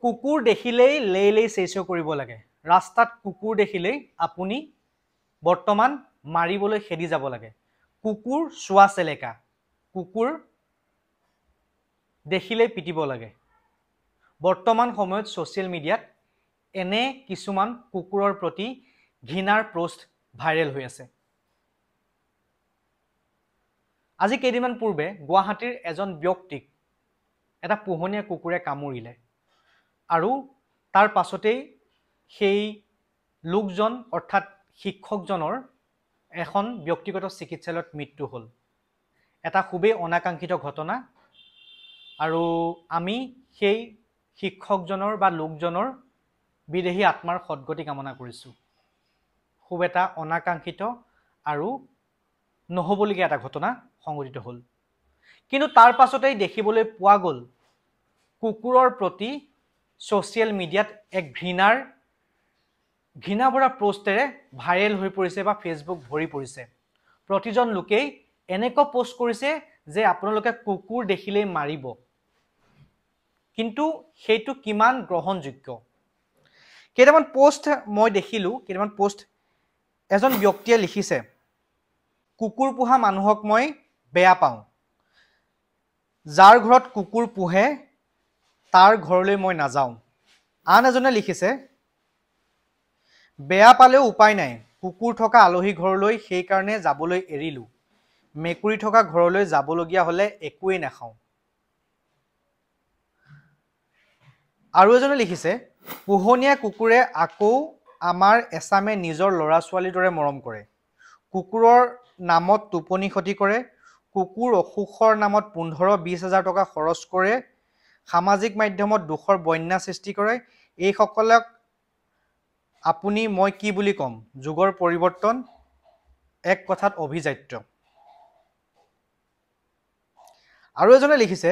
কুকুৰ দেখিলেই লেই চেঁচৌ কৰিব লাগে ৰাস্তাত কুকুৰ দেখিলেই আপুনি বৰ্তমান মাৰিবলৈ খেদি যাব লাগে কুকুৰ চোৱা চেলেকা কুকুৰ দেখিলেই পিটিব লাগে বৰ্তমান সময়ত সোশ্যাল মিডিয়াত এনে কিছুমান কুকুৰৰ প্ৰতি ঘৃণাৰ পোষ্ট ভাইৰেল হৈ আছে আজি কেইদিনমান পূৰ্বে গুৱাহাটীৰ এজন ব্যক্তিক এটা পোহনীয়া কুকুৰে কামুৰিলে আৰু তাৰ পাছতেই সেই লোকজন অৰ্থাৎ শিক্ষকজনৰ এখন ব্যক্তিগত চিকিৎসালয়ত মৃত্যু হ'ল এটা খুবেই অনাকাংক্ষিত ঘটনা আৰু আমি সেই শিক্ষকজনৰ বা লোকজনৰ বিদেহী আত্মাৰ সদ্গতি কামনা কৰিছোঁ খুব এটা অনাকাংক্ষিত আৰু নহবলগীয়া এটা ঘটনা সংঘটিত হ'ল কিন্তু তাৰ পাছতেই দেখিবলৈ পোৱা গ'ল কুকুৰৰ প্ৰতি সোশ্যাল মিডিয়াত এক ঘৃণা ভৰা পোষ্টেৰে ভাইৰেল হৈ পৰিছে বা ফেচবুক ভৰি পৰিছে প্ৰতিজন লোকেই এনেকুৱা পোষ্ট কৰিছে যে আপোনালোকে কুকুৰ দেখিলেই মাৰিব কিন্তু সেইটো কিমান গ্ৰহণযোগ্য কেইটামান পোষ্ট মই দেখিলো কেইটামান পোষ্ট এজন ব্যক্তিয়ে লিখিছে কুকুৰ পোহা মানুহক মই বেয়া পাওঁ যাৰ ঘৰত কুকুৰ পোহে তাৰ ঘৰলৈ মই নাযাওঁ আন এজনে লিখিছে বেয়া পালেও উপায় নাই কুকুৰ থকা আলহী ঘৰলৈ সেই কাৰণে যাবলৈ এৰিলো মেকুৰী থকা ঘৰলৈ যাবলগীয়া হলে একোৱেই নাখাওঁ আৰু এজনে লিখিছে পোহনীয়া কুকুৰে আকৌ আমাৰ এছামে নিজৰ ল'ৰা ছোৱালীৰ দৰে মৰম কৰে কুকুৰৰ নামত টোপনি ক্ষতি কৰে কুকুৰ অসুখৰ নামত 15-20 হাজাৰ টকা খৰচ কৰে সামাজিক মাধ্যমত দুখৰ বন্যা সৃষ্টি কৰে এইসকলক আপুনি মই কি বুলি কম যুগৰ পৰিৱৰ্তন এক কথাত অভিজাত্য আৰু এজনে লিখিছে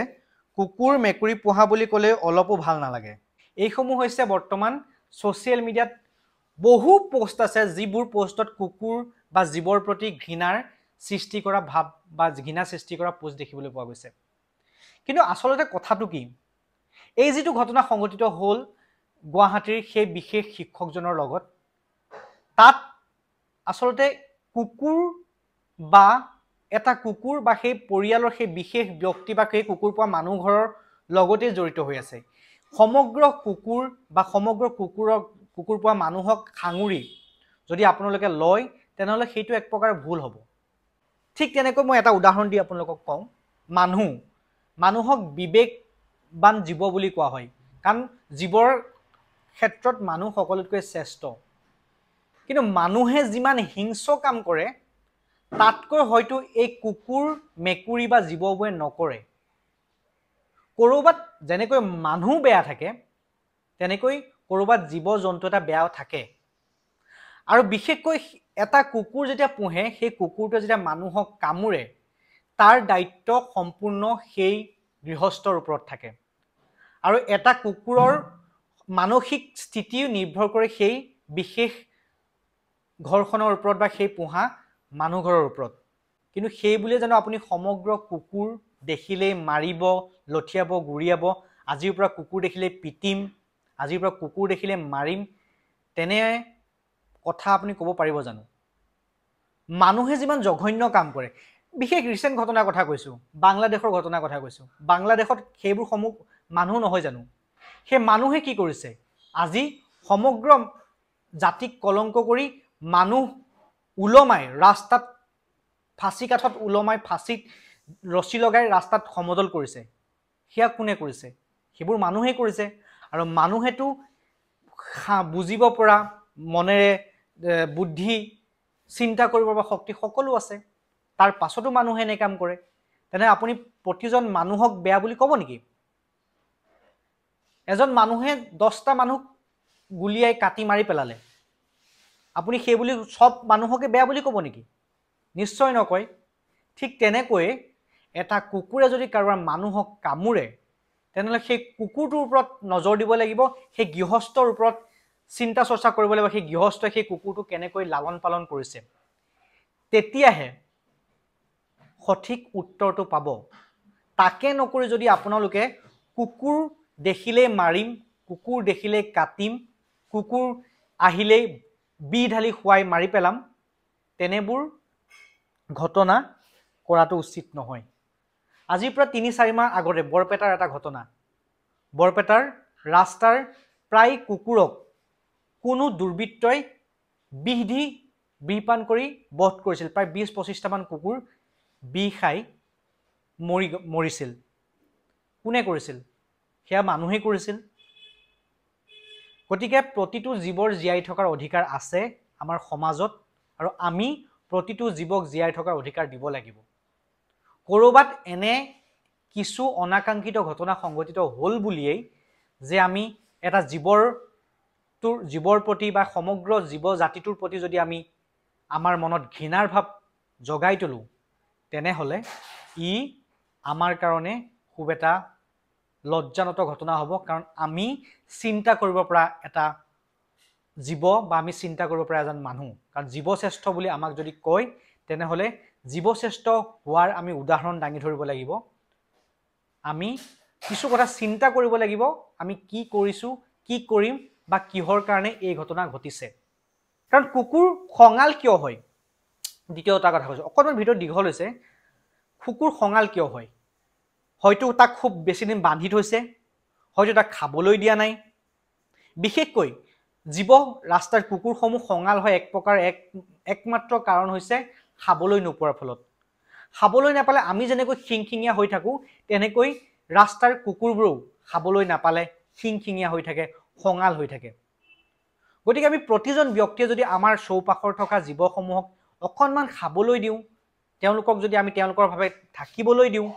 কুকুৰ মেকুৰী পোহা বুলি ক'লে অলপো ভাল নালাগে এইসমূহ হৈছে বৰ্তমান সোশ্যাল মিডিয়াত বহু পোষ্ট আছে যিবোৰ পোষ্টত কুকুৰ বা জীৱৰ প্ৰতি ঘৃণাৰ সৃষ্টি কৰা ভাব বা ঘৃণা সৃষ্টি কৰা পোষ্ট দেখিবলৈ পোৱা গৈছে কিন্তু আচলতে কথাটো কি এই যেটো ঘটনা সংঘটিত হ'ল গুৱাহাটীৰ সেই বিশেষ শিক্ষকজনৰ লগত তাত আচলতে কুকুৰ বা এটা কুকুৰ বা সেই পৰিয়ালৰ সেই বিশেষ ব্যক্তি বা সেই কুকুৰ পোৱা মানুহ ঘৰৰ লগতে জড়িত হৈ আছে সমগ্ৰ কুকুৰ বা সমগ্ৰ কুকুৰ পোৱা মানুহক খাঙুৰি যদি আপোনালোকে লয় তেনেহলে সেইটো এক প্ৰকাৰ ভুল হ'ব ঠিক তেনেকৈ মই এটা উদাহৰণ দি আপোনালোকক কওঁ মানুহক বিবেকবান জীৱ বুলি কোৱা হয় কাৰণ জীৱৰ ক্ষেত্ৰত মানুহ সকলোতকৈ শ্ৰেষ্ঠ কিন্তু মানুহে যিমান হিংস্ৰ কাম কৰে তাতকৈ হয়তো এই কুকুৰ মেকুৰী বা জীৱবোৰে নকৰে কৰবাত যেনেকৈ মানুহ বেয়া থাকে তেনেকৈ কৰবাত জীৱ জন্তু এটা বেয়া থাকে আৰু বিশেষকৈ এটা কুকুৰ যেতিয়া পোহে সেই কুকুৰটো যেতিয়া মানুহক কামুৰে তাৰ দায়িত্ব সম্পূৰ্ণ সেই গৃহস্থৰ ওপৰত থাকে আৰু এটা কুকুৰৰ মানসিক স্থিতি নিৰ্ভৰ কৰে সেই বিশেষ ঘৰখনৰ ওপৰত বা সেই পোহা মানুহ ঘৰৰ ওপৰত কিন্তু সেই বুলি জানো আপুনি সমগ্ৰ কুকুৰ দেখিলেই মাৰিব লঠিয়াব গুৰিয়াব আজিৰ পৰা কুকুৰ দেখিলেই পিটিম আজিৰ পৰা কুকুৰ দেখিলে মাৰিম তেনে কথা আপুনি ক'ব পাৰিব জানো মানুহে যিমান জঘন্য কাম কৰে বিশেষ ৰিসেন্ট ঘটনাৰ কথা কৈছো বাংলাদেশৰ ঘটনাৰ কথা কৈছো বাংলাদেশত সেইবোৰ সমূহ মানুহ নহয় জানো সেই মানুহে কি কৰিছে আজি সমগ্ৰ জাতিক কলংক কৰি মানুহ উলমাই ৰাস্তাত ফাঁসি কাঠত উলমাই ফাঁসিত ৰছী লগাই ৰাস্তাত সমদল কৰিছে হিয়া কোনে কৰিছে সেইবোৰ মানুহে কৰিছে আৰু মানুহেটো বুজিব পৰা মনেৰে বুদ্ধি চিন্তা কৰিব পৰা শক্তি সকলো আছে তাৰ পাছতো মানুহে নে কাম কৰে তেনে আপুনি প্ৰতিজন মানুহক বেয়া বুলি ক'ব নেকি এজন মানুহে 10টা মানুহ গুলিয়াই কাটি মাৰি পেলালে আপুনি সেই বুলি সব মানুহকে বেয়া বুলি ক'ব নেকি নিশ্চয় নকয় ঠিক তেনেকৈ এটা কুকুৰে যদি কাৰোবাৰ মানুহক কামুৰে তেনেহলে সেই কুকুৰটোৰ ওপৰত নজৰ দিব লাগিব সেই গৃহস্থৰ ওপৰত চিন্তা চৰ্চা কৰিব লাগিব সেই গৃহস্থই সেই কুকুৰটো কেনেকৈ লালন পালন কৰিছে তেতিয়াহে সঠিক উত্তৰটো পাব তাকে নকৰি যদি আপোনালোকে কুকুৰ দেখিলে মাৰিম কুকুৰ দেখিলেই কাটিম, কুকুৰ আহিলেই বি ঢালি খুৱাই মাৰি পেলাম, তেনেবোৰ ঘটনা কৰাটো উচিত নহয়। আজিৰ পৰা ৩-৪ মাহ আগতে বৰপেটাৰ এটা ঘটনা। বৰপেটাৰ ৰাস্তাৰ প্ৰায় কুকুৰক কোনো দুৰ্বৃত্তই বিষ দি বিহপান কৰি বধ কৰিছিল। প্ৰায় ২০-২৫টামান কুকুৰ বিষ খাই মৰিছিল। কোনে কৰিছিল? সেয়া মানুহেই কৰিছিল। গতিকে প্ৰতিটো জীৱৰ জীয়াই থকাৰ অধিকাৰ আছে আমাৰ সমাজত, আৰু আমি প্ৰতিটো জীৱক জীয়াই থকাৰ অধিকাৰ দিব লাগিব। ক'ৰবাত এনে কিছু অনাকাংক্ষিত ঘটনা সংঘটিত হ'ল বুলিয়েই যে আমি এটা জীৱৰ প্ৰতি বা সমগ্ৰ জীৱ জাতিটোৰ প্ৰতি যদি আমি আমাৰ মনত ঘৃণাৰ ভাৱ জগাই তোলোঁ, তেনেহ'লে ই আমাৰ কাৰণে খুব এটা লজ্জানত ঘটনা হ'ব। কাৰণ আমি চিন্তা কৰিব পৰা এটা জীৱ বা আমি চিন্তা কৰিব পৰা এজন মানুহ। কাৰণ জীৱশ্ৰেষ্ঠ বুলি আমাক যদি কয়, তেনেহ'লে জীৱশ্ৰেষ্ঠ হোৱাৰ আমি উদাহৰণ দাঙি ধৰিব লাগিব। আমি কিছু কথা চিন্তা কৰিব লাগিব, আমি কি কৰিছোঁ, কি কৰিম বা কিহৰ কাৰণে এই ঘটনা ঘটিছে। কাৰণ কুকুৰ খঙাল কিয় হয়? দ্বিতীয়টা কথা কৈছোঁ, অকণমান ভিডিঅ' দীঘল হৈছে। কুকুৰ খঙাল কিয় হয়? হয়তো তাক খুব বেছিদিন বান্ধি থৈছে, হয়তো তাক খাবলৈ দিয়া নাই। বিশেষকৈ ৰাস্তাৰ কুকুৰসমূহ খঙাল হয় একমাত্ৰ কাৰণ হৈছে খাবলৈ নোপোৱাৰ ফলত। খাবলৈ নাপালে আমি যেনেকৈ খিংখিঙীয়া হৈ থাকোঁ, তেনেকৈ ৰাস্তাৰ কুকুৰবোৰেও খাবলৈ নাপালে খিংখিঙীয়া হৈ থাকে, খঙাল হৈ থাকে। গতিকে আমি প্ৰতিজন ব্যক্তিয়ে যদি আমাৰ চৌপাশৰ থকা জীৱসমূহক অকণমান খাবলৈ দিওঁ, তেওঁলোকক যদি আমি তেওঁলোকৰ ভাৱে থাকিবলৈ দিওঁ,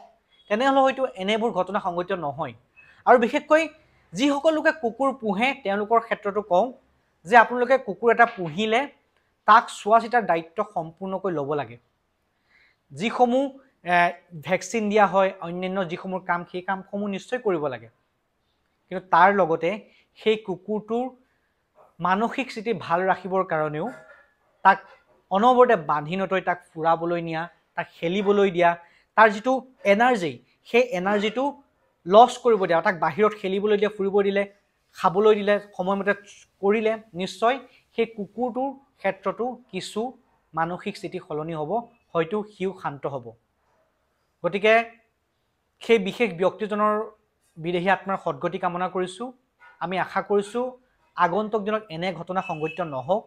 তেনেহ'লে হয়তো এনেবোৰ ঘটনা সংঘটিত নহয়। আৰু বিশেষকৈ যিসকল লোকে কুকুৰ পোহে তেওঁলোকৰ ক্ষেত্ৰতো কওঁ যে আপোনালোকে কুকুৰ এটা পুহিলে তাক চোৱা চিতাৰ দায়িত্ব সম্পূৰ্ণকৈ ল'ব লাগে। যিসমূহ ভেকচিন দিয়া হয়, অন্যান্য যিসমূহ কাম, সেই কামসমূহ নিশ্চয় কৰিব লাগে। কিন্তু তাৰ লগতে সেই কুকুৰটোৰ মানসিক স্থিতি ভাল ৰাখিবৰ কাৰণেও তাক অনবৰতে বান্ধি নথৈ তাক ফুৰাবলৈ নিয়া, তাক খেলিবলৈ দিয়া, তাৰ যিটো এনাৰ্জি, সেই এনাৰ্জিটো লছ কৰিব দিয়া, তাক বাহিৰত খেলিবলৈ দিয়া, ফুৰিব দিলে, খাবলৈ দিলে, সময়মতে কৰিলে নিশ্চয় সেই কুকুৰটোৰ ক্ষেত্ৰতো কিছু মানসিক স্থিতি সলনি হ'ব, হয়তো সিও শান্ত হ'ব। গতিকে সেই বিশেষ ব্যক্তিজনৰ বিদেহী আত্মাৰ সদ্গতি কামনা কৰিছোঁ। আমি আশা কৰিছোঁ আগন্তুক দিনত এনে ঘটনা সংঘটিত নহওক।